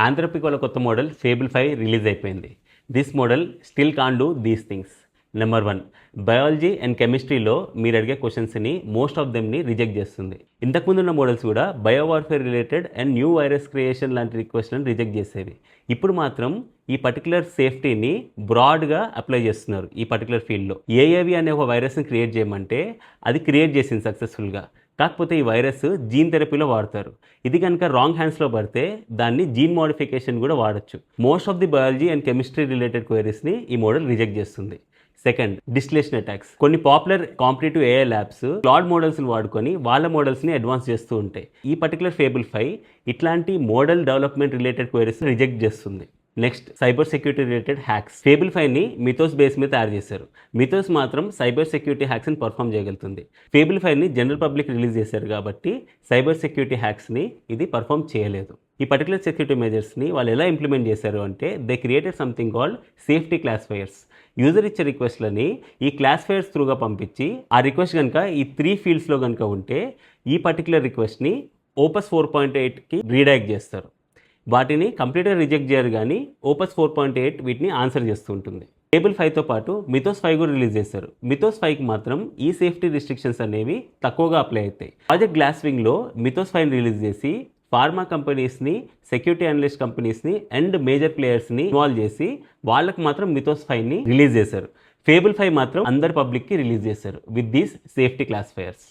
Anthropic వాళ్ళ కొత్త model Fable 5 release అయిపోయింది. This model still can do these things. Number 1, biology and కెమిస్ట్రీలో మీరు అడిగే క్వశ్చన్స్ని మోస్ట్ ఆఫ్ దెమ్ని రిజెక్ట్ చేస్తుంది. ఇంతకుముందున్న మోడల్స్ కూడా biowarfare related and new virus creation లాంటి రిక్వెస్ట్లను రిజెక్ట్ చేసేవి. ఇప్పుడు మాత్రం ఈ పర్టికులర్ సేఫ్టీని బ్రాడ్గా అప్లై చేస్తున్నారు. ఈ పర్టికులర్ ఫీల్డ్లో ఏఏవి అనే ఒక వైరస్ని క్రియేట్ చేయమంటే అది క్రియేట్ చేసింది సక్సెస్ఫుల్గా. కాకపోతే ఈ వైరస్ జీన్ థెరపీలో వాడతారు. ఇది కనుక రాంగ్ హ్యాండ్స్లో పడితే దాన్ని జీన్ మోడిఫికేషన్ కూడా వాడచ్చు. Most of the biology and chemistry related క్వైరీస్ని ఈ మోడల్ రిజెక్ట్ చేస్తుంది. Second, distillation attacks. కొన్ని popular competitive AI labs Claude మోడల్స్ని వాడుకొని వాళ్ళ మోడల్స్ని అడ్వాన్స్ చేస్తూ ఉంటాయి. ఈ పర్టికులర్ ఫేబుల్ 5 ఇట్లాంటి మోడల్ డెవలప్మెంట్ రిలేటెడ్ క్వైరీస్ని రిజెక్ట్ చేస్తుంది. Next, cyber security related hacks. Fable 5ని మిథోస్ బేస్ మీద తయారు చేశారు. మిథోస్ మాత్రం సైబర్ సెక్యూరిటీ హ్యాక్స్ని పర్ఫామ్ చేయగలుగుతుంది. ఫేబుల్ 5ని జనరల్ పబ్లిక్ రిలీజ్ చేశారు కాబట్టి సైబర్ సెక్యూరిటీ హ్యాక్స్ని ఇది పర్ఫామ్ చేయలేదు. ఈ పర్టికులర్ సెక్యూరిటీ మెజర్స్ని వాళ్ళు ఎలా ఇంప్లిమెంట్ చేశారు అంటే they created something called safety classifiers. User ఇచ్చే రిక్వెస్ట్లని ఈ క్లాసిఫైయర్స్ త్రూగా పంపించి ఆ రిక్వెస్ట్ కనుక ఈ 3 ఫీల్డ్స్లో కనుక ఉంటే ఈ పర్టికులర్ రిక్వెస్ట్ని ఓపస్ 4.8కి రీడైరెక్ట్ చేస్తారు. వాటిని కంప్లీట్గా రిజెక్ట్ చేయరు కానీ ఓపస్ 4.8 వీటిని ఆన్సర్ చేస్తూ ఉంటుంది. ఫేబుల్ 5తో పాటు మిథోస్ 5 కూడా రిలీజ్ చేశారు. మిథోస్ 5కి మాత్రం ఈ సేఫ్టీ రిస్ట్రిక్షన్స్ అనేవి తక్కువగా అప్లై అవుతాయి. ప్రాజెక్ట్ గ్లాస్వింగ్లో మిథోస్ 5ని రిలీజ్ చేసి ఫార్మా కంపెనీస్ని, సెక్యూరిటీ అనలిస్ట్ కంపెనీస్ని అండ్ మేజర్ ప్లేయర్స్ని ఇన్వాల్వ్ చేసి వాళ్ళకు మాత్రం మిథోస్ 5ని రిలీజ్ చేశారు. ఫేబుల్ 5 మాత్రం అందరు పబ్లిక్కి రిలీజ్ చేశారు విత్ దీస్ సేఫ్టీ క్లాసిఫైయర్స్.